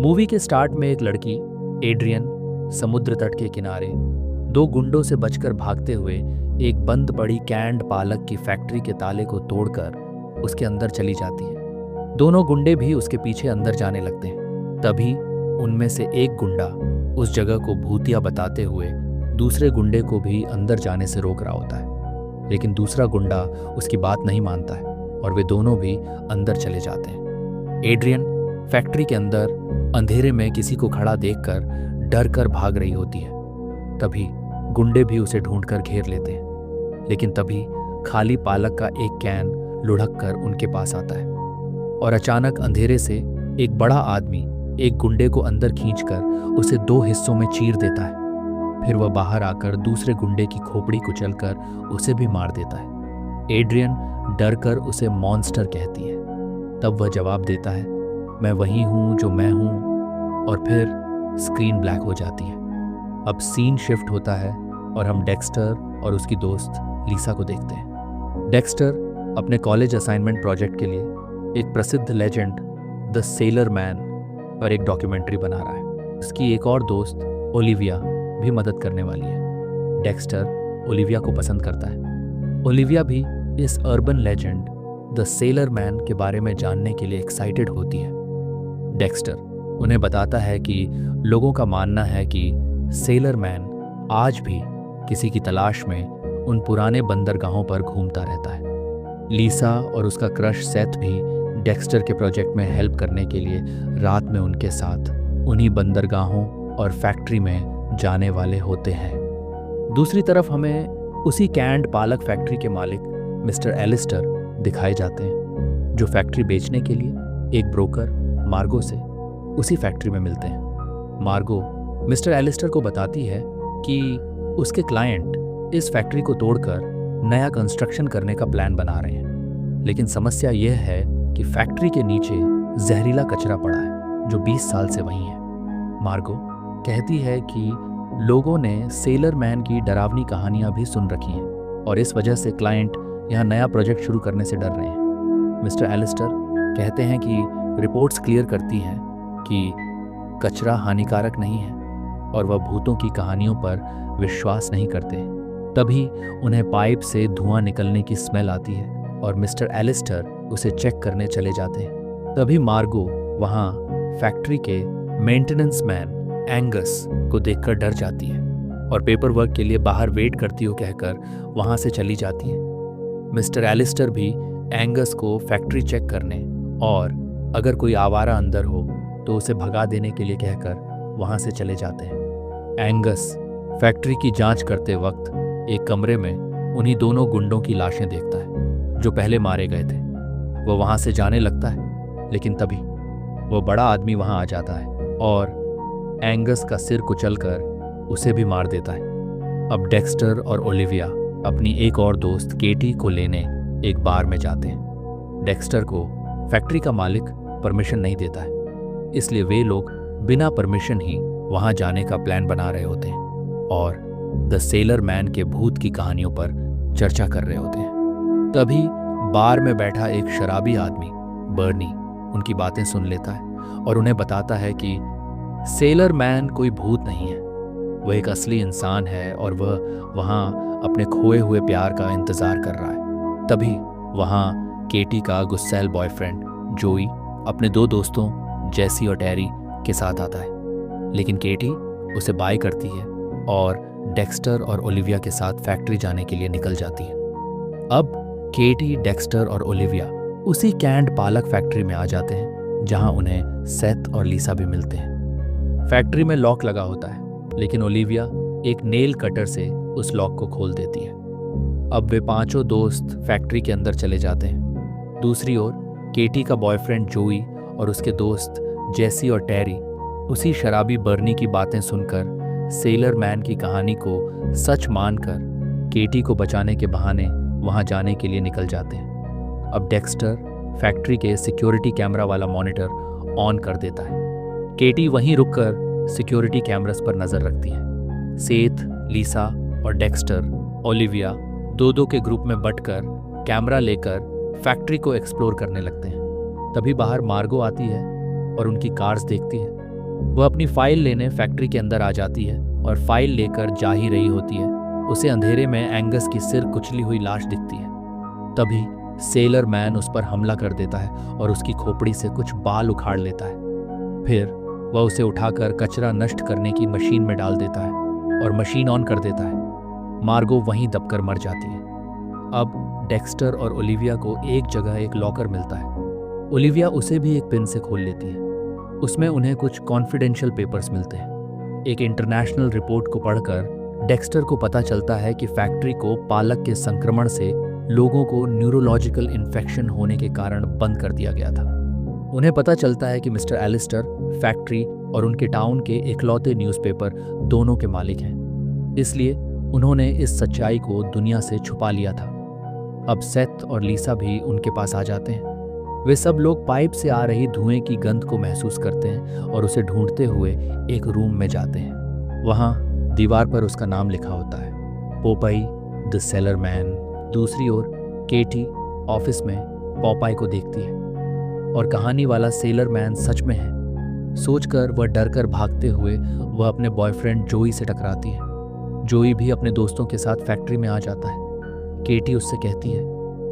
Movie के start में एक लड़की एड्रियन समुद्र तट के किनारे दो गुंडों से बचकर भागते हुए एक बंद पड़ी कैंड पालक की फैक्ट्री के ताले को तोड़कर उसके अंदर चली जाती है। दोनों गुंडे भी उसके पीछे अंदर जाने लगते हैं। तभी उनमें से एक गुंडा उस जगह को भूतिया बताते हुए दूसरे गुंडे को भी अंदर जाने से रोक रहा होता है, लेकिन दूसरा गुंडा उसकी बात नहीं मानता है और वे दोनों भी अंदर चले जाते हैं। एड्रियन फैक्ट्री के अंदर अंधेरे में किसी को खड़ा देखकर डर कर भाग रही होती है। तभी गुंडे भी उसे ढूंढकर घेर लेते हैं, लेकिन तभी खाली पालक का एक कैन लुढ़क कर उनके पास आता है और अचानक अंधेरे से एक बड़ा आदमी एक गुंडे को अंदर खींचकर उसे दो हिस्सों में चीर देता है। फिर वह बाहर आकर दूसरे गुंडे की खोपड़ी कुचलकर उसे भी मार देता है। एड्रियन डर कर उसे मॉन्स्टर कहती है। तब वह जवाब देता है, मैं वही हूँ जो मैं हूँ, और फिर स्क्रीन ब्लैक हो जाती है। अब सीन शिफ्ट होता है और हम डेक्स्टर और उसकी दोस्त लीसा को देखते हैं। डेक्स्टर अपने कॉलेज असाइनमेंट प्रोजेक्ट के लिए एक प्रसिद्ध लेजेंड द सेलर मैन पर एक डॉक्यूमेंट्री बना रहा है। उसकी एक और दोस्त ओलिविया भी मदद करने वाली है। डेक्स्टर ओलिविया को पसंद करता है। ओलिविया भी इस urban legend the sailor man के बारे में जानने के लिए एक्साइटेड होती है। डेक्स्टर उन्हें बताता है कि लोगों का मानना है कि सेलर मैन आज भी किसी की तलाश में उन पुराने बंदरगाहों पर घूमता रहता है। लीसा और उसका क्रश सेथ भी डेक्स्टर के प्रोजेक्ट में हेल्प करने के लिए रात में उनके साथ उन्हीं बंदरगाहों और फैक्ट्री में जाने वाले होते हैं। दूसरी तरफ हमें उसी कैंड पालक फैक्ट्री के मालिक मिस्टर एलिस्टर दिखाए जाते हैं, जो फैक्ट्री बेचने के लिए एक ब्रोकर मार्गो से उसी फैक्ट्री में मिलते हैं। मार्गो मिस्टर एलिस्टर को बताती है कि उसके क्लाइंट इस फैक्ट्री को तोड़कर नया कंस्ट्रक्शन करने का प्लान बना रहे हैं, लेकिन समस्या यह है कि फैक्ट्री के नीचे जहरीला कचरा पड़ा है जो 20 साल से वहीं है। मार्गो कहती है कि लोगों ने सेलर मैन की डरावनी कहानियां भी सुन रखी हैं और इस वजह से क्लाइंट यहाँ नया प्रोजेक्ट शुरू करने से डर रहे हैं। मिस्टर एलिस्टर कहते हैं कि रिपोर्ट्स क्लियर करती हैं कि कचरा हानिकारक नहीं है और वह भूतों की कहानियों पर विश्वास नहीं करते। तभी उन्हें पाइप से धुआं निकलने की स्मेल आती है और मिस्टर एलिस्टर उसे चेक करने चले जाते हैं। तभी मार्गो वहाँ फैक्ट्री के मेंटेनेंस मैन एंगस को देखकर डर जाती है और पेपर वर्क के लिए बाहर वेट करती हो कहकर वहाँ से चली जाती है। मिस्टर एलिस्टर भी एंगस को फैक्ट्री चेक करने और अगर कोई आवारा अंदर हो तो उसे भगा देने के लिए कहकर वहाँ से चले जाते हैं। एंगस फैक्ट्री की जांच करते वक्त एक कमरे में उन्हीं दोनों गुंडों की लाशें देखता है जो पहले मारे गए थे। वो वहाँ से जाने लगता है, लेकिन तभी वो बड़ा आदमी वहाँ आ जाता है और एंगस का सिर कुचलकर उसे भी मार देता है। अब डेक्स्टर और ओलिविया अपनी एक और दोस्त केटी को लेने एक बार में जाते हैं। डेक्स्टर को फैक्ट्री का मालिक परमिशन नहीं देता है, इसलिए वे लोग बिना परमिशन ही वहां जाने का प्लान बना रहे होते हैं और द सेलर मैन के भूत की कहानियों पर चर्चा कर रहे होते हैं। तभी बार में बैठा एक शराबी आदमी बर्नी उनकी बातें सुन लेता है और उन्हें बताता है कि सेलर मैन कोई भूत नहीं है, वह एक असली इंसान है और वह वहाँ अपने खोए हुए प्यार का इंतजार कर रहा है। तभी वहाँ केटी का गुस्सैल बॉयफ्रेंड जोई अपने दो दोस्तों जेसी और टेरी के साथ आता है, लेकिन केटी उसे बाय करती है और डेक्स्टर और ओलिविया के साथ फैक्ट्री जाने के लिए निकल जाती है। अब केटी, डेक्स्टर और ओलिविया उसी कैंड पालक फैक्ट्री में आ जाते हैं जहां उन्हें सेथ और लीसा भी मिलते हैं। फैक्ट्री में लॉक लगा होता है, लेकिन ओलिविया एक नेल कटर से उस लॉक को खोल देती है। अब वे पांचों दोस्त फैक्ट्री के अंदर चले जाते हैं। दूसरी ओर केटी का बॉयफ्रेंड जोई और उसके दोस्त जेसी और टेरी उसी शराबी बर्नी की बातें सुनकर सेलर मैन की कहानी को सच मानकर केटी को बचाने के बहाने वहां जाने के लिए निकल जाते हैं। अब डेक्स्टर फैक्ट्री के सिक्योरिटी कैमरा वाला मॉनिटर ऑन कर देता है। केटी वहीं रुककर सिक्योरिटी कैमरास पर नजर रखती है। सेथ, लीसा और डेक्स्टर, ओलिविया दो दो के ग्रुप में बंटकर कैमरा लेकर फैक्ट्री को एक्सप्लोर करने लगते हैं। तभी बाहर मार्गो आती है और उनकी कार्स देखती है वह अपनी फाइल लेने फैक्ट्री के अंदर आ जाती है और फाइल लेकर जा ही रही होती है। उसे अंधेरे में एंगस की सिर कुचली हुई लाश दिखती है। तभी सेलर मैन उस पर हमला कर देता है और उसकी खोपड़ी से कुछ बाल उखाड़ लेता है। फिर वह उसे उठाकर कचरा नष्ट करने की मशीन में डाल देता है और मशीन ऑन कर देता है। मार्गो वहीं दबकर मर जाती है। अब डेक्स्टर और ओलिविया को एक जगह एक लॉकर मिलता है। ओलिविया उसे भी एक पिन से खोल लेती है। उसमें उन्हें कुछ कॉन्फिडेंशियल पेपर्स मिलते हैं। एक इंटरनेशनल रिपोर्ट को पढ़कर डेक्स्टर को पता चलता है कि फैक्ट्री को पालक के संक्रमण से लोगों को न्यूरोलॉजिकल इन्फेक्शन होने के कारण बंद कर दिया गया था। उन्हें पता चलता है कि मिस्टर एलिस्टर फैक्ट्री और उनके टाउन के इकलौते न्यूज़पेपर दोनों के मालिक हैं। इसलिए उन्होंने इस सच्चाई को दुनिया से छुपा लिया था। अब सेथ और लीसा भी उनके पास आ जाते हैं। वे सब लोग पाइप से आ रही धुएं की गंध को महसूस करते हैं और उसे ढूंढते हुए एक रूम में जाते हैं। वहाँ दीवार पर उसका नाम लिखा होता है, पोपाई द सेलर मैन। दूसरी ओर केटी ऑफिस में पॉपाई को देखती है और कहानी वाला सेलर मैन सच में है। सोचकर वह डरकर भागते हुए वह अपने बॉयफ्रेंड जोई से टकराती है। जोई भी अपने दोस्तों के साथ फैक्ट्री में आ जाता है। केटी उससे कहती है,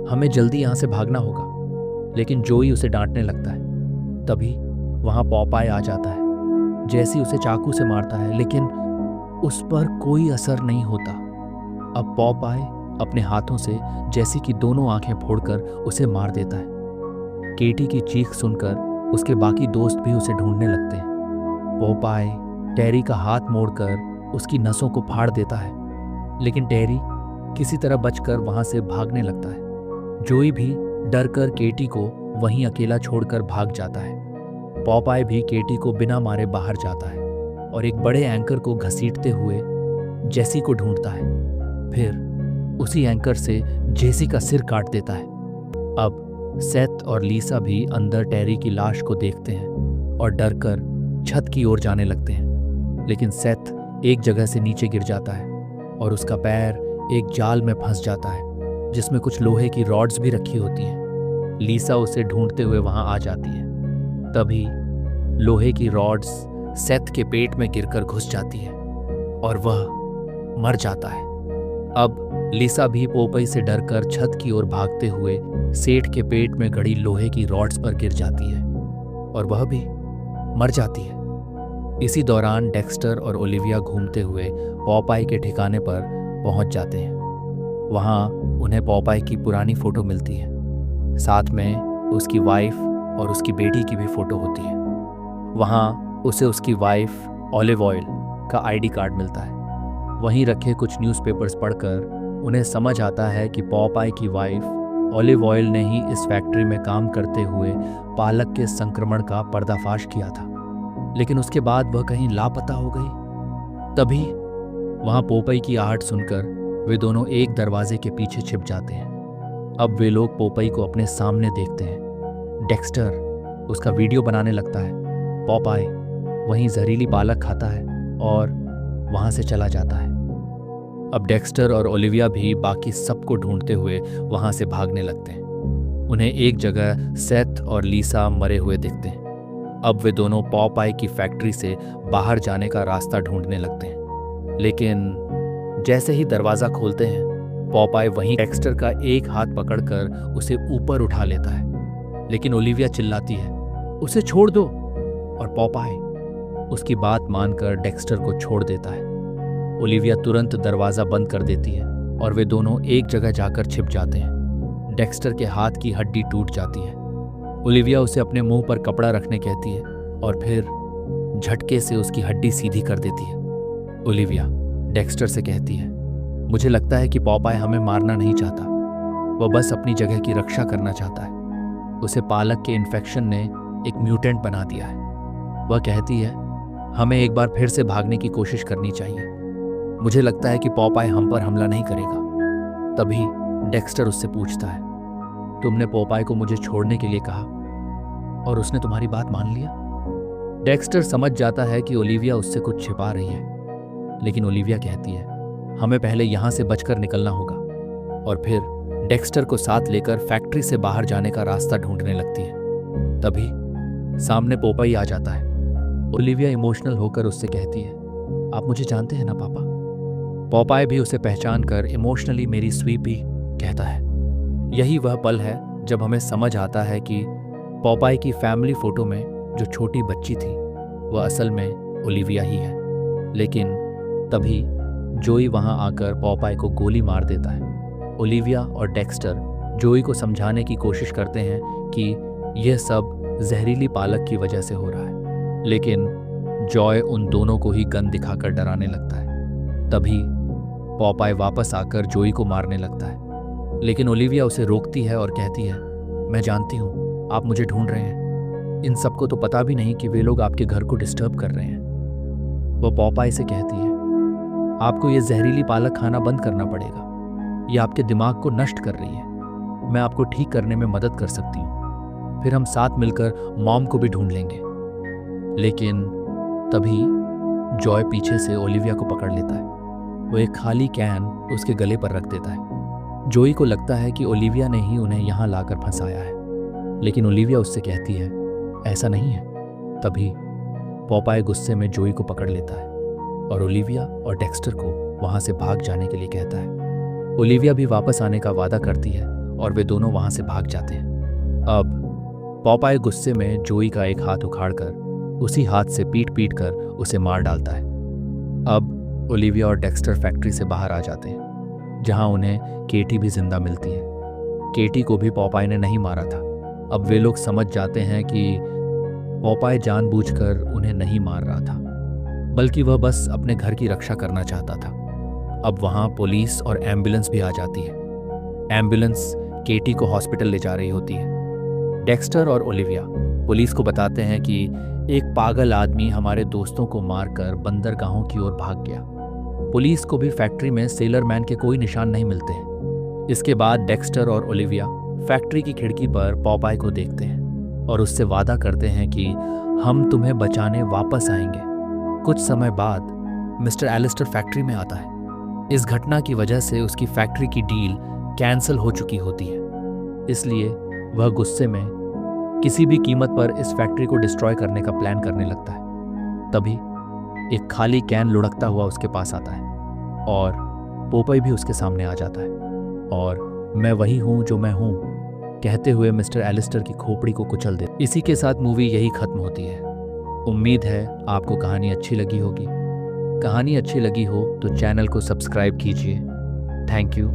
हमें जल्दी यहाँ से भागना होगा, लेकिन जोई उसे डांटने लगता है। तभी वहाँ पॉपाई आ जाता है। जैसी उसे चाकू से मारता है, लेकिन उस पर कोई असर नहीं होता। अब पॉपाई अपने हाथों से जैसी कि दोनों आंखें फोड़कर उसे मार देता है। केटी की चीख सुनकर उसके बाकी दोस्त भी उसे ढूंढने लगते हैं। पॉपाई टेरी का हाथ मोड़कर उसकी नसों को फाड़ देता है, लेकिन टेरी किसी तरह बचकर वहां से भागने लगता है। जोई भी डरकर केटी को वहीं अकेला छोड़कर भाग जाता है। पॉपाई भी केटी को बिना मारे बाहर जाता है और एक बड़े एंकर को घसीटते हुए जेसी को ढूंढता है। फिर उसी एंकर से जेसी का सिर काट देता है। अब सेथ और लीसा भी अंदर टेरी की लाश को देखते हैं और डरकर छत की ओर जाने लगते हैं, लेकिन सेथ एक जगह से नीचे गिर जाता है और उसका पैर एक जाल में फंस जाता है जिसमें कुछ लोहे की रॉड्स भी रखी होती हैं। लीसा उसे ढूंढते हुए वहां आ जाती है। तभी लोहे की रॉड्स सेथ के पेट में गिरकर घुस जाती है और वह मर जाता है। अब लीसा भी पोपई से डरकर छत की ओर भागते हुए सेठ के पेट में गड़ी लोहे की रॉड्स पर गिर जाती है और वह भी मर जाती है। इसी दौरान डेक्स्टर और ओलिविया घूमते हुए पॉपाई के ठिकाने पर पहुंच जाते हैं। वहां उन्हें पॉपाई की पुरानी फोटो मिलती है। साथ में उसकी वाइफ और उसकी बेटी की भी फोटो होती है। वहां उसे उसकी वाइफ ऑलिव ऑयल का आईडी कार्ड मिलता है। वहीं रखे कुछ न्यूज़पेपर्स पढ़कर उन्हें समझ आता है कि पॉपाई की वाइफ ऑलिव ऑयल ने ही इस फैक्ट्री में काम करते हुए पालक के संक्रमण का पर्दाफाश किया था, लेकिन उसके बाद वह कहीं लापता हो गई। तभी वहां पोपई की आहट सुनकर वे दोनों एक दरवाजे के पीछे छिप जाते हैं। अब वे लोग पोपई को अपने सामने देखते हैं। डेक्स्टर उसका वीडियो बनाने लगता है। पॉपाई वहीं जहरीली पालक खाता है और वहां से चला जाता है। अब डेक्स्टर और ओलिविया भी बाकी सबको ढूंढते हुए वहां से भागने लगते हैं। उन्हें एक जगह सेथ और लीसा मरे हुए दिखते हैं। अब वे दोनों पॉपाई की फैक्ट्री से बाहर जाने का रास्ता ढूंढने लगते हैं, लेकिन जैसे ही दरवाज़ा खोलते हैं पॉपाई वहीं डेक्स्टर का एक हाथ पकड़कर उसे ऊपर उठा लेता है, लेकिन ओलिविया चिल्लाती है, उसे छोड़ दो, और पॉपाई उसकी बात मानकर डेक्स्टर को छोड़ देता है। ओलिविया तुरंत दरवाज़ा बंद कर देती है और वे दोनों एक जगह जाकर छिप जाते हैं। डेक्स्टर के हाथ की हड्डी टूट जाती है। ओलिविया उसे अपने मुंह पर कपड़ा रखने कहती है और फिर झटके से उसकी हड्डी सीधी कर देती है। ओलिविया डेक्स्टर से कहती है, मुझे लगता है कि पॉपाई हमें मारना नहीं चाहता, वह बस अपनी जगह की रक्षा करना चाहता है। उसे पालक के इन्फेक्शन ने एक म्यूटेंट बना दिया है। वह कहती है, हमें एक बार फिर से भागने की कोशिश करनी चाहिए। मुझे लगता है कि पॉपाई हम पर हमला नहीं करेगा। तभी डेक्स्टर उससे पूछता है, तुमने पॉपाई को मुझे छोड़ने के लिए कहा और उसने तुम्हारी बात मान लिया? डेक्स्टर समझ जाता है कि ओलिविया उससे कुछ छिपा रही है, लेकिन ओलिविया कहती है, हमें पहले यहाँ से बचकर निकलना होगा, और फिर डेक्स्टर को साथ लेकर फैक्ट्री से बाहर जाने का रास्ता ढूंढने लगती है। तभी सामने पोपाई आ जाता है। ओलिविया इमोशनल होकर उससे कहती है, आप मुझे जानते हैं ना पापा। पॉपाय भी उसे पहचान कर इमोशनली मेरी स्वीपी कहता है। यही वह पल है जब हमें समझ आता है कि पॉपाय की फैमिली फोटो में जो छोटी बच्ची थी वह असल में ओलिविया ही है। लेकिन तभी जोई वहां आकर पॉपाय को गोली मार देता है। ओलिविया और डेक्स्टर जोई को समझाने की कोशिश करते हैं कि यह सब जहरीली पालक की वजह से हो रहा है, लेकिन जॉय उन दोनों को ही गन दिखाकर डराने लगता है। तभी पॉपाय वापस आकर जोई को मारने लगता है, लेकिन ओलिविया उसे रोकती है और कहती है, मैं जानती हूँ आप मुझे ढूंढ रहे हैं। इन सबको तो पता भी नहीं कि वे लोग आपके घर को डिस्टर्ब कर रहे हैं। वो पॉपाय से कहती है, आपको ये जहरीली पालक खाना बंद करना पड़ेगा, ये आपके दिमाग को नष्ट कर रही है। मैं आपको ठीक करने में मदद कर सकती हूँ, फिर हम साथ मिलकर मॉम को भी ढूंढ लेंगे। लेकिन तभी जॉय पीछे से ओलिविया को पकड़ लेता है। वो एक खाली कैन उसके गले पर रख देता है। जोई को लगता है कि ओलिविया ने ही उन्हें यहाँ लाकर फंसाया है, लेकिन ओलिविया उससे कहती है, ऐसा नहीं है। तभी पॉपाय गुस्से में जोई को पकड़ लेता है और ओलिविया और डेक्स्टर को वहाँ से भाग जाने के लिए कहता है। ओलिविया भी वापस आने का वादा करती है और वे दोनों वहाँ से भाग जाते हैं। अब पॉपाय गुस्से में जोई का एक हाथ उखाड़कर उसी हाथ से पीट पीट कर उसे मार डालता है। अब ओलिविया और डेक्स्टर फैक्ट्री से बाहर आ जाते हैं, जहाँ उन्हें केटी भी जिंदा मिलती है। केटी को भी पॉपाय ने नहीं मारा था। अब वे लोग समझ जाते हैं कि पॉपाय जानबूझकर उन्हें नहीं मार रहा था, बल्कि वह बस अपने घर की रक्षा करना चाहता था। अब वहाँ पुलिस और एम्बुलेंस भी आ जाती है। एम्बुलेंस केटी को हॉस्पिटल ले जा रही होती है। डेक्स्टर और ओलिविया पुलिस को बताते हैं कि एक पागल आदमी हमारे दोस्तों को मारकर बंदरगाहों की ओर भाग गया। पुलिस को भी फैक्ट्री में सेलर मैन के कोई निशान नहीं मिलते हैं। इसके बाद डेक्स्टर और ओलिविया फैक्ट्री की खिड़की पर पॉपाय को देखते हैं और उससे वादा करते हैं कि हम तुम्हें बचाने वापस आएंगे। कुछ समय बाद मिस्टर एलिस्टर फैक्ट्री में आता है। इस घटना की वजह से उसकी फैक्ट्री की डील कैंसिल हो चुकी होती है, इसलिए वह गुस्से में किसी भी कीमत पर इस फैक्ट्री को डिस्ट्रॉय करने का प्लान करने लगता है। तभी एक खाली कैन लुढ़कता हुआ उसके पास आता है और पोपाय भी उसके सामने आ जाता है और मैं वही हूँ जो मैं हूँ कहते हुए मिस्टर एलिस्टर की खोपड़ी को कुचल दे। इसी के साथ मूवी यही खत्म होती है। उम्मीद है आपको कहानी अच्छी लगी होगी। कहानी अच्छी लगी हो तो चैनल को सब्सक्राइब कीजिए। Thank you.